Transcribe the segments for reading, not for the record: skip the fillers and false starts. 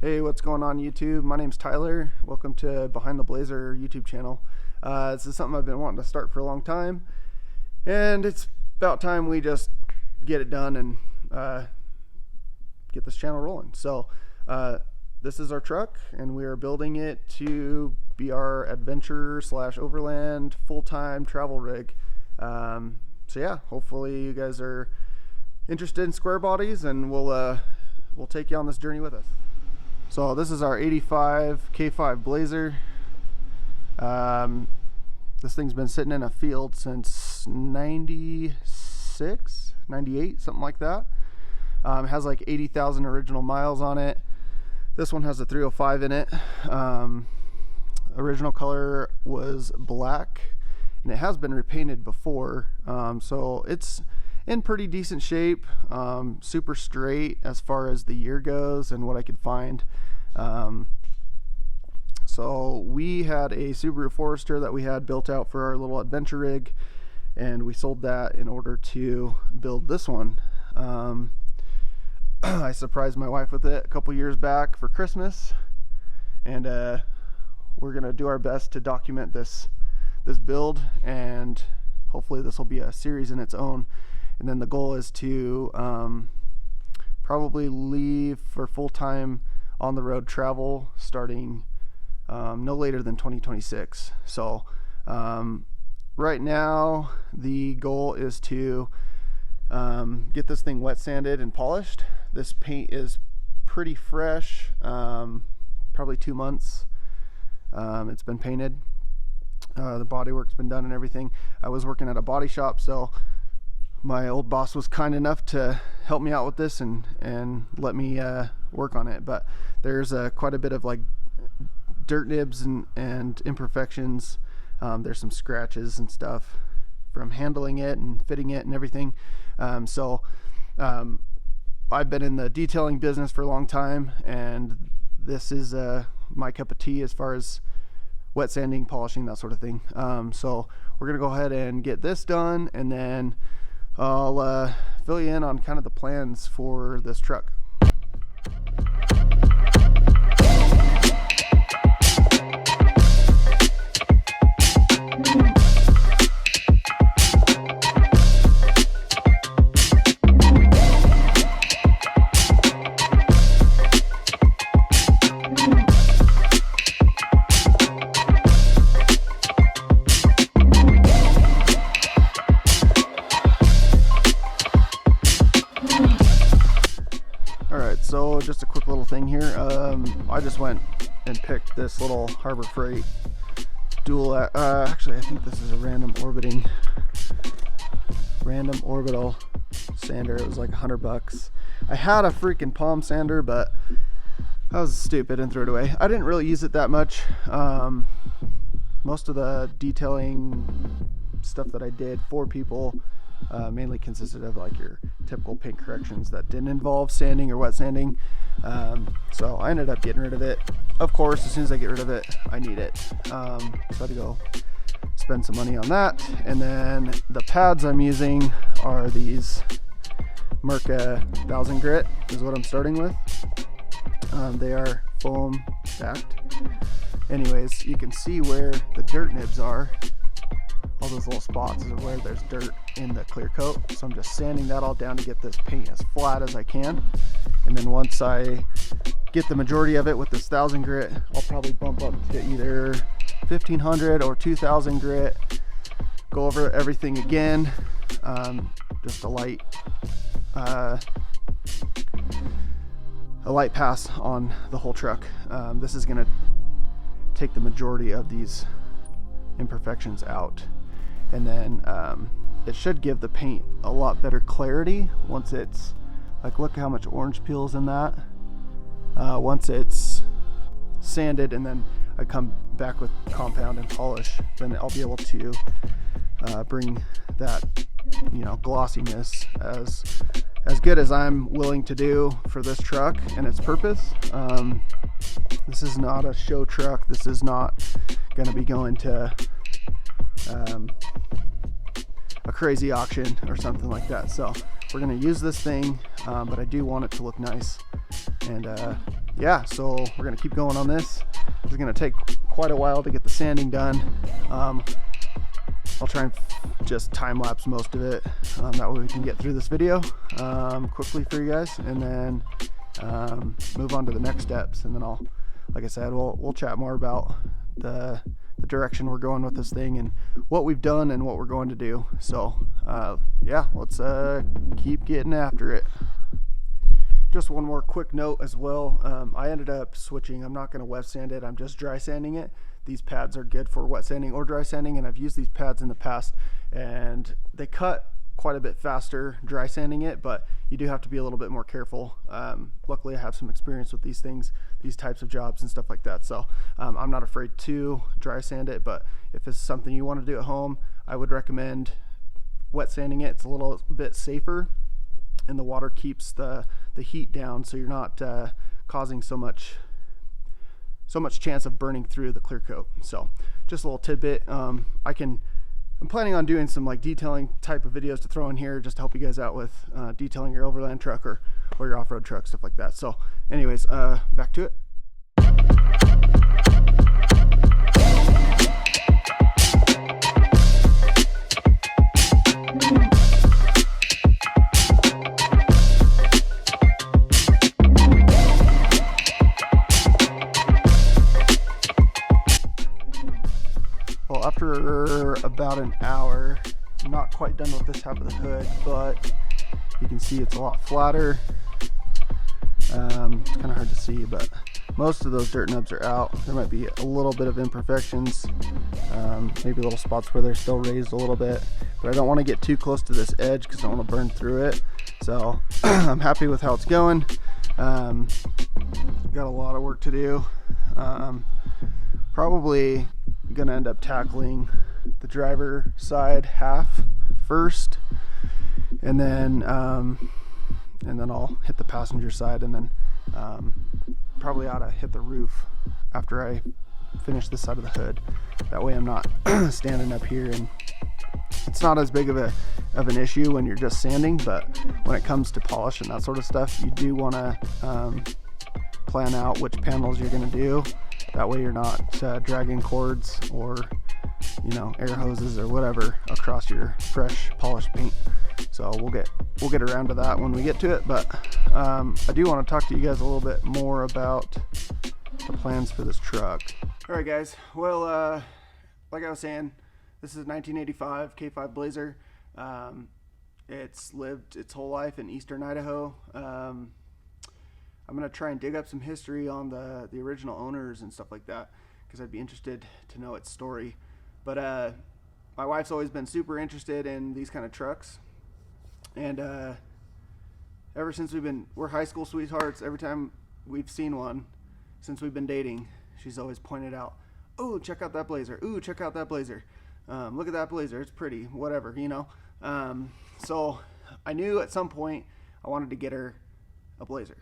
Hey, what's going on YouTube? My name's Tyler. Welcome to Behind the Blazer YouTube channel. This is something I've been wanting to start for a long time, and it's about time we just get it done and get this channel rolling. So this is our truck, and we are building it to be our adventure / overland full-time travel rig. So yeah, hopefully you guys are interested in square bodies, and we'll take you on this journey with us. So this is our 85 K5 Blazer. This thing's been sitting in a field since 96, 98, something like that. It has like 80,000 original miles on it. This one has a 305 in it. Original color was black, and it has been repainted before. So it's in pretty decent shape, super straight as far as the year goes and what I could find. So we had a Subaru Forester that we had built out for our little adventure rig, and we sold that in order to build this one. I surprised my wife with it a couple years back for Christmas, and we're gonna do our best to document this build, and hopefully this will be a series in its own. And then the goal is to probably leave for full-time on the road travel starting no later than 2026. So right now the goal is to get this thing wet sanded and polished. This paint is pretty fresh, probably 2 months. It's been painted. The bodywork's been done and everything. I was working at a body shop, so my old boss was kind enough to help me out with this and let me work on it. But there's quite a bit of like dirt nibs and imperfections. There's some scratches and stuff from handling it and fitting it and everything. So I've been in the detailing business for a long time, and this is my cup of tea as far as wet sanding, polishing, that sort of thing. So we're gonna go ahead and get this done, and then I'll fill you in on kind of the plans for this truck. So just a quick little thing here. I just went and picked this little Harbor Freight dual. Actually, I think this is a random orbital sander. It was like $100. I had a freaking palm sander, but I was stupid and threw it away. I didn't really use it that much. Most of the detailing stuff that I did for people mainly consisted of like your typical paint corrections that didn't involve sanding or wet sanding. So I ended up getting rid of it. Of course, as soon as I get rid of it, I need it. So I had to go spend some money on that. And then the pads I'm using are these Mirka 1000 grit is what I'm starting with. They are foam backed. Anyways, you can see where the dirt nibs are. All those little spots is where there's dirt in the clear coat. So I'm just sanding that all down to get this paint as flat as I can. And then once I get the majority of it with this 1000 grit, I'll probably bump up to either 1500 or 2000 grit, go over everything again. Just a light pass on the whole truck. This is gonna take the majority of these imperfections out, and then it should give the paint a lot better clarity once it's like, look how much orange peels in that. Once it's sanded and then I come back with compound and polish, then I'll be able to bring that, you know, glossiness as good as I'm willing to do for this truck and its purpose. This is not a show truck. This is not going to be going to a crazy auction or something like that. So we're going to use this thing, but I do want it to look nice, and yeah, so we're gonna keep going on this. It's gonna take quite a while to get the sanding done. I'll try and just time lapse most of it. That way we can get through this video quickly for you guys, and then move on to the next steps. And then like I said, we'll chat more about the direction we're going with this thing and what we've done and what we're going to do. So yeah, let's keep getting after it. Just one more quick note as well. I ended up switching. I'm not going to wet sand it. I'm just dry sanding it. These pads are good for wet sanding or dry sanding, and I've used these pads in the past, and they cut quite a bit faster dry sanding it, but you do have to be a little bit more careful. Luckily I have some experience with these things, these types of jobs and stuff like that, so I'm not afraid to dry sand it. But if this is something you want to do at home, I would recommend wet sanding it. It's a little bit safer, and the water keeps the heat down, so you're not causing so much chance of burning through the clear coat. So just a little tidbit. I'm planning on doing some like detailing type of videos to throw in here just to help you guys out with detailing your overland truck or your off-road truck, stuff like that. So anyways, back to it. Well, after about an hour, I'm not quite done with this half of the hood, but you can see it's a lot flatter. It's kind of hard to see, but most of those dirt nubs are out. There might be a little bit of imperfections, maybe little spots where they're still raised a little bit, but I don't want to get too close to this edge because I don't want to burn through it. So I'm happy with how it's going. Got a lot of work to do. Probably gonna end up tackling the driver side half first, and then I'll hit the passenger side, and then probably ought to hit the roof after I finish this side of the hood. That way I'm not standing up here, and it's not as big of an issue when you're just sanding, but when it comes to polish and that sort of stuff, you do want to plan out which panels you're going to do. That way you're not dragging cords or air hoses or whatever across your fresh polished paint. So we'll get around to that when we get to it, but I do want to talk to you guys a little bit more about the plans for this truck. All right guys, well like I was saying, this is a 1985 K5 Blazer. It's lived its whole life in eastern Idaho. I'm gonna try and dig up some history on the original owners and stuff like that, because I'd be interested to know its story. But my wife's always been super interested in these kind of trucks, and ever since we're high school sweethearts. Every time we've seen one since we've been dating, she's always pointed out, "Oh, check out that Blazer. Ooh, check out that Blazer. Look at that Blazer. It's pretty. Whatever, So I knew at some point I wanted to get her a Blazer.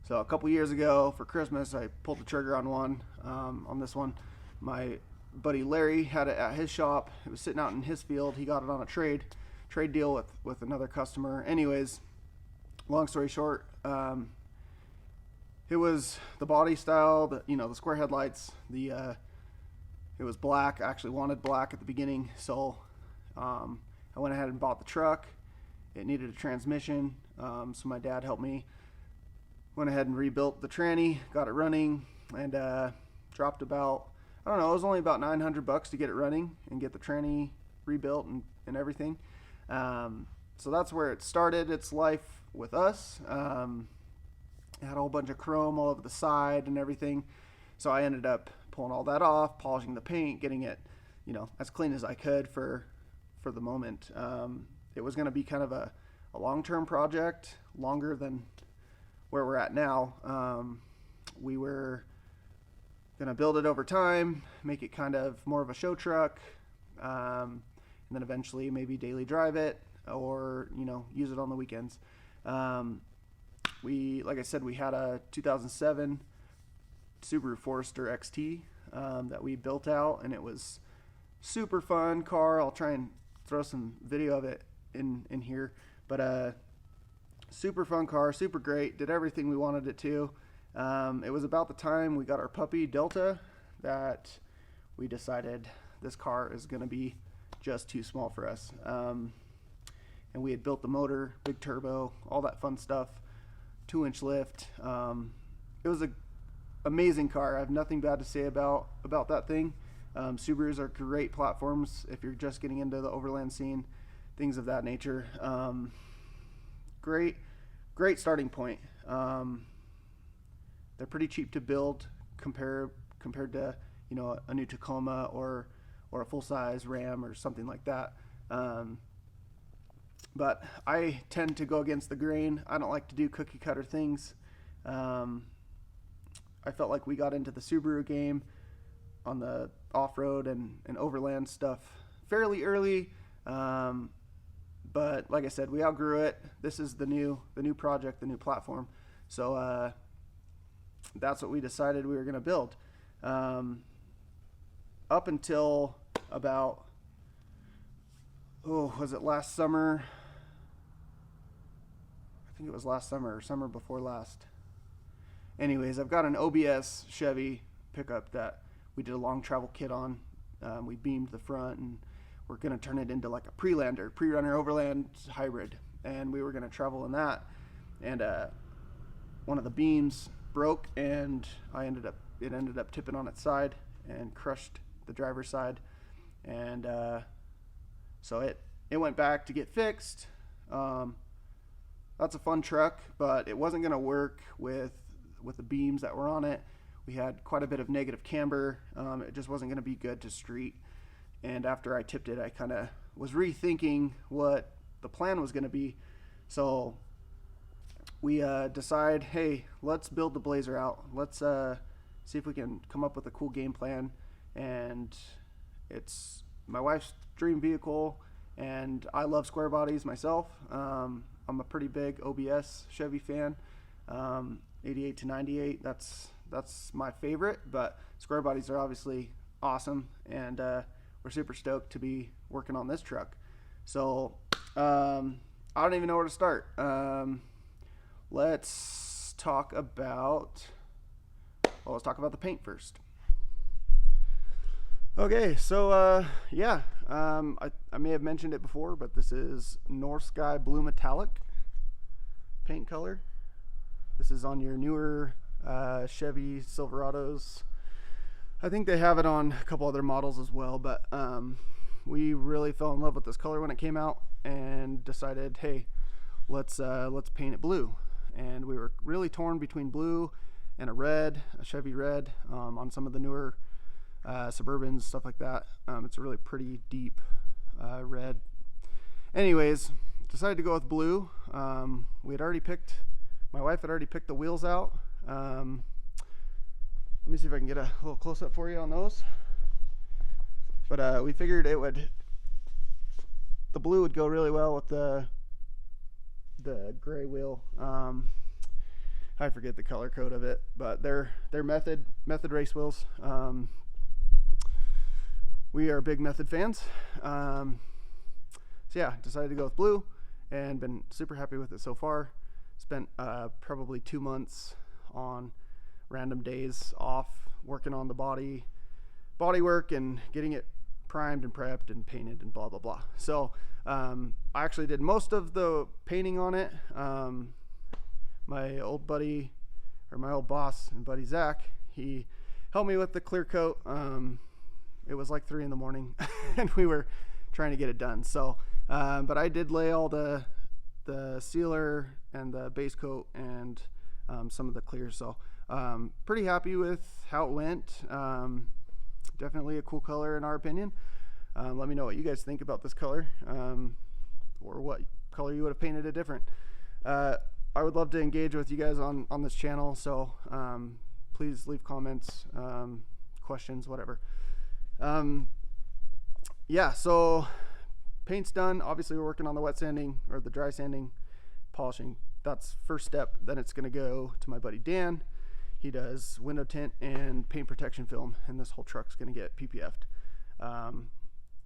So a couple years ago for Christmas, I pulled the trigger on one. On this one, my buddy Larry had it at his shop. It was sitting out in his field. He got it on a trade deal with another customer. Anyways, long story short, it was the body style, the square headlights. It was black. I actually wanted black at the beginning, so I went ahead and bought the truck. It needed a transmission, so my dad helped me. Went ahead and rebuilt the tranny, got it running, and dropped about, I don't know, it was only about $900 to get it running and get the tranny rebuilt and everything. So that's where it started its life with us. It had a whole bunch of chrome all over the side and everything. So I ended up pulling all that off, polishing the paint, getting it, as clean as I could for the moment. It was going to be kind of a long-term project, longer than where we're at now. We were going to build it over time, make it kind of more of a show truck, and then eventually maybe daily drive it or, use it on the weekends. Like I said, we had a 2007 Subaru Forester XT that we built out, and it was super fun car. I'll try and throw some video of it in here, but super fun car, super great, did everything we wanted it to. It was about the time we got our puppy Delta that we decided this car is going to be just too small for us. And we had built the motor, big turbo, all that fun stuff, 2-inch lift. It was an amazing car. I have nothing bad to say about that thing. Subarus are great platforms if you're just getting into the overland scene, things of that nature. Great starting point. They're pretty cheap to build compared to, you know, a new Tacoma or a full-size Ram or something like that. But I tend to go against the grain. I don't like to do cookie cutter things. I felt like we got into the Subaru game on the off-road and overland stuff fairly early. But like I said, we outgrew it. This is the new project, the new platform. So that's what we decided we were going to build. Up until about, was it last summer? I think it was last summer or summer before last. Anyways, I've got an OBS Chevy pickup that we did a long travel kit on. We beamed the front, and we're going to turn it into like a pre-runner overland hybrid. And we were going to travel in that. And one of the beams broke, and it ended up tipping on its side and crushed the driver's side. And so it went back to get fixed. That's a fun truck, but it wasn't going to work with the beams that were on it. We had quite a bit of negative camber. It just wasn't going to be good to street. And after I tipped it, I kind of was rethinking what the plan was going to be. So we decide, hey, let's build the Blazer out. Let's see if we can come up with a cool game plan. And it's my wife's dream vehicle, and I love square bodies myself. I'm a pretty big OBS Chevy fan. 88 to 98, that's my favorite, but square bodies are obviously awesome, and we're super stoked to be working on this truck. So I don't even know where to start. Let's talk about the paint first. Okay, so yeah, I may have mentioned it before, but this is North Sky Blue Metallic paint color. This is on your newer Chevy Silverados. I think they have it on a couple other models as well, but we really fell in love with this color when it came out and decided, hey, let's paint it blue. And we were really torn between blue and a Chevy red on some of the newer Suburbans, stuff like that. It's a really pretty deep red. Anyways, decided to go with blue. My wife had already picked the wheels out. Let me see if I can get a little close up for you on those. But we figured the blue would go really well with the gray wheel. I forget the color code of it, but they're Method race wheels. We are big Method fans. So yeah, decided to go with blue and been super happy with it so far. Spent probably 2 months on random days off working on the body work and getting it primed and prepped and painted and blah blah blah. So I actually did most of the painting on it. My old boss and buddy Zach, he helped me with the clear coat. It was like 3 a.m. and we were trying to get it done. So but I did lay all the sealer and the base coat and some of the clear. So pretty happy with how it went. Definitely a cool color in our opinion. Let me know what you guys think about this color, or what color you would have painted it different. I would love to engage with you guys on this channel, so please leave comments, questions, whatever. Yeah, so paint's done. Obviously we're working on the wet sanding or the dry sanding, polishing. That's first step. Then it's going to go to my buddy Dan. He does window tint and paint protection film, and this whole truck's going to get PPF'd.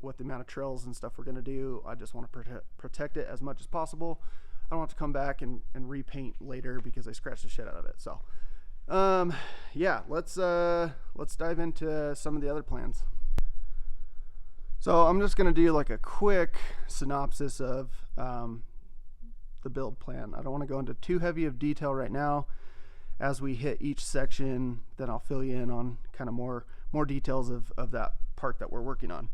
With the amount of trails and stuff we're going to do, I just want to protect it as much as possible. I don't want to come back and repaint later because I scratched the shit out of it. So Yeah, let's dive into some of the other plans. So I'm just gonna do like a quick synopsis of the build plan. I don't want to go into too heavy of detail right now. As we hit each section, then I'll fill you in on kind of more details of that part that we're working on.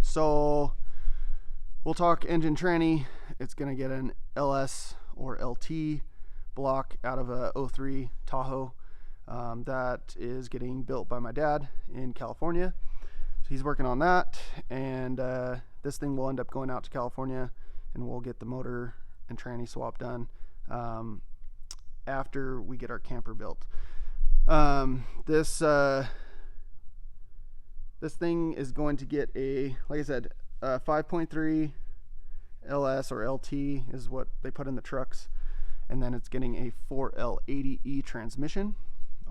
So we'll talk engine tranny. It's gonna get an LS or LT block out of a 03 Tahoe that is getting built by my dad in California. So he's working on that, and this thing will end up going out to California, and we'll get the motor and tranny swap done after we get our camper built. This thing is going to get a, like I said, 5.3 LS or LT is what they put in the trucks, and then it's getting a 4L80E transmission,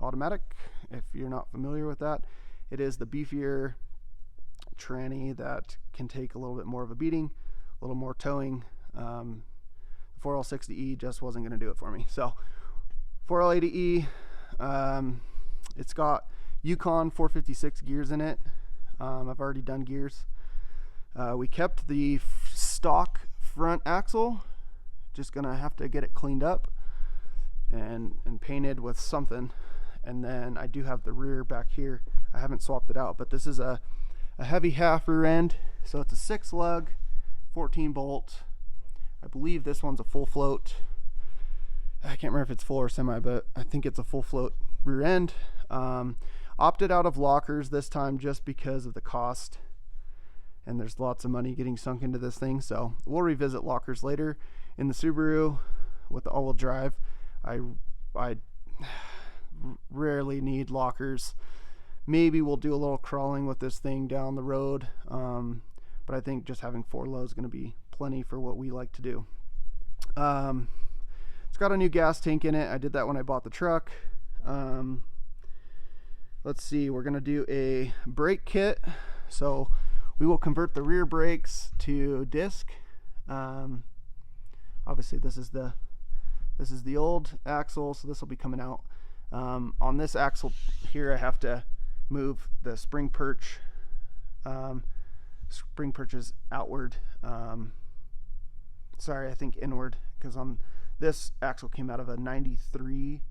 automatic. If you're not familiar with that, it is the beefier tranny that can take a little bit more of a beating, a little more towing. The 4L60E just wasn't going to do it for me. So 4L80E, it's got Yukon 456 gears in it. I've already done gears. We kept the stock front axle, just gonna have to get it cleaned up and painted with something. And then I do have the rear back here. I haven't swapped it out, but this is a heavy half rear end. So it's a 6 lug, 14 bolt. I believe this one's a full float. I can't remember if it's full or semi, but I think it's a full float rear end. Opted out of lockers this time just because of the cost, and there's lots of money getting sunk into this thing, so we'll revisit lockers later. In the Subaru with the all-wheel drive, I rarely need lockers. Maybe we'll do a little crawling with this thing down the road, but I think just having 4 low is going to be plenty for what we like to do. It's got a new gas tank in it. I did that when I bought the truck. Let's see, we're going to do a brake kit. So we will convert the rear brakes to disc. Obviously this is the old axle, so this will be coming out. On this axle here, I have to move the spring perch. Spring perches outward. Sorry, I think inward, because on this axle came out of a 93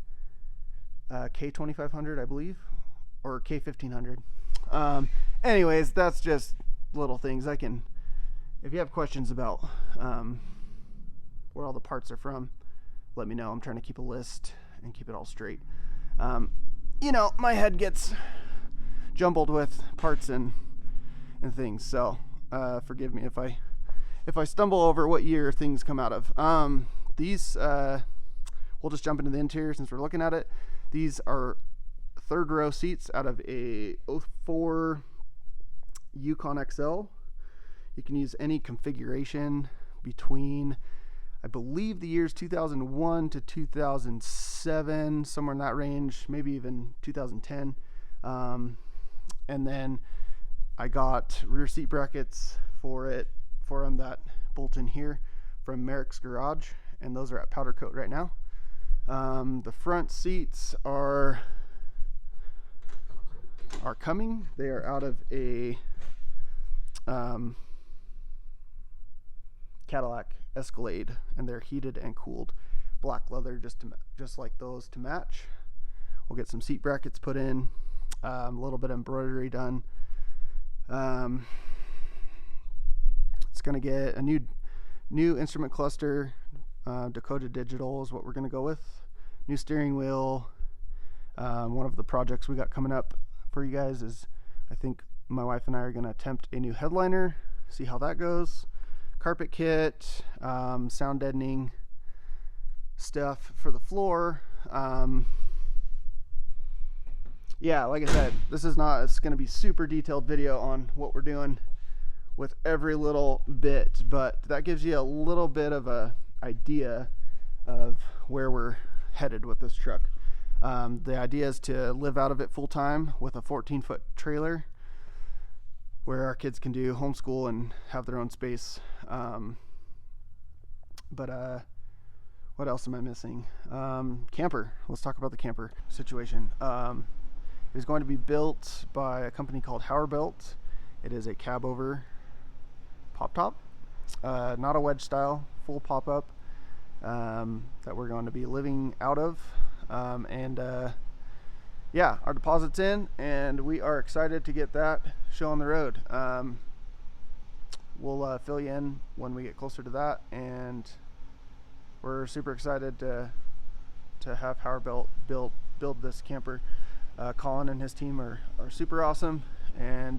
K2500, I believe, or K1500. Anyways, that's just little things. I can, if you have questions about where all the parts are from, let me know. I'm trying to keep a list and keep it all straight. You know, my head gets jumbled with parts and things, so forgive me if I stumble over what year things come out of. These we'll just jump into the interior since we're looking at it. These are 3rd row seats out of a 04 Yukon XL. You can use any configuration between, I believe, the years 2001 to 2007, somewhere in that range, maybe even 2010. And then I got rear seat brackets for them that bolt in here from Merrick's Garage, and those are at powder coat right now. The front seats are coming. They are out of a Cadillac Escalade, and they're heated and cooled black leather, just like those, to match. We'll get some seat brackets put in, a little bit of embroidery done. It's gonna get a new instrument cluster. Dakota Digital is what we're gonna go with. New steering wheel. One of the projects we got coming up for you guys is, I think my wife and I are gonna attempt a new headliner, see how that goes. Carpet kit, sound deadening stuff for the floor. Yeah, like I said, it's gonna be super detailed video on what we're doing with every little bit, but that gives you a little bit of a idea of where we're headed with this truck. The idea is to live out of it full time with a 14-foot trailer where our kids can do homeschool and have their own space. But What else am I missing? Camper. Let's talk about the camper situation. It is going to be built by a company called Hauerbuilt. It is a cab over pop top, not a wedge style, full pop up, that we're going to be living out of. Yeah, our deposit's in, and we are excited to get that show on the road. We'll fill you in when we get closer to that, and we're super excited to have Hauerbuilt build this camper. Colin and his team are super awesome, and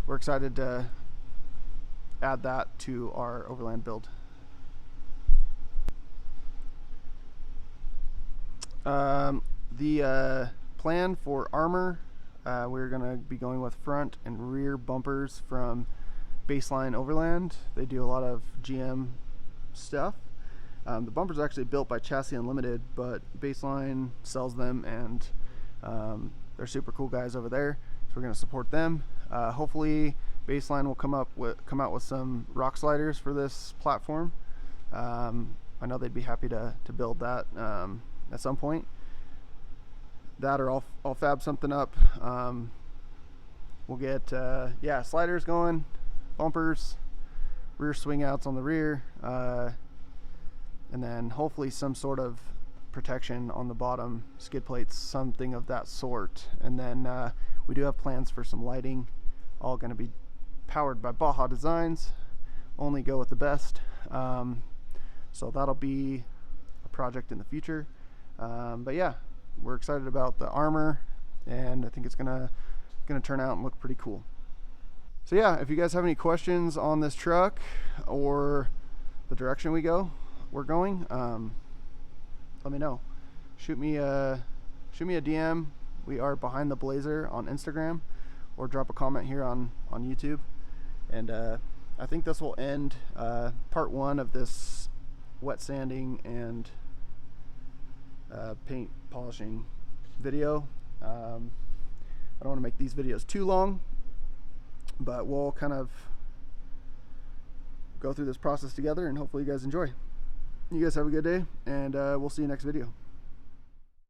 we're excited to add that to our overland build. The plan for armor, we're going to be going with front and rear bumpers from Baseline Overland. They do a lot of GM stuff. The bumpers are actually built by Chassis Unlimited, but Baseline sells them, and they're super cool guys over there, so we're going to support them. Hopefully Baseline will come out with some rock sliders for this platform. I know they'd be happy to build that at some point. That, or I'll fab something up. We'll get sliders going, bumpers, rear swing outs on the rear, and then hopefully some sort of protection on the bottom, skid plates, something of that sort. And then we do have plans for some lighting, all going to be powered by Baja Designs, only go with the best. So that'll be a project in the future. But yeah, we're excited about the armor, and I think it's gonna turn out and look pretty cool. So yeah, if you guys have any questions on this truck or the direction we're going, let me know. Shoot me a DM. We are Behind the Blazer on Instagram, or drop a comment here on YouTube. And I think this will end part 1 of this wet sanding and paint polishing video. I don't want to make these videos too long, but we'll kind of go through this process together, and hopefully you guys enjoy. You guys have a good day, and we'll see you next video.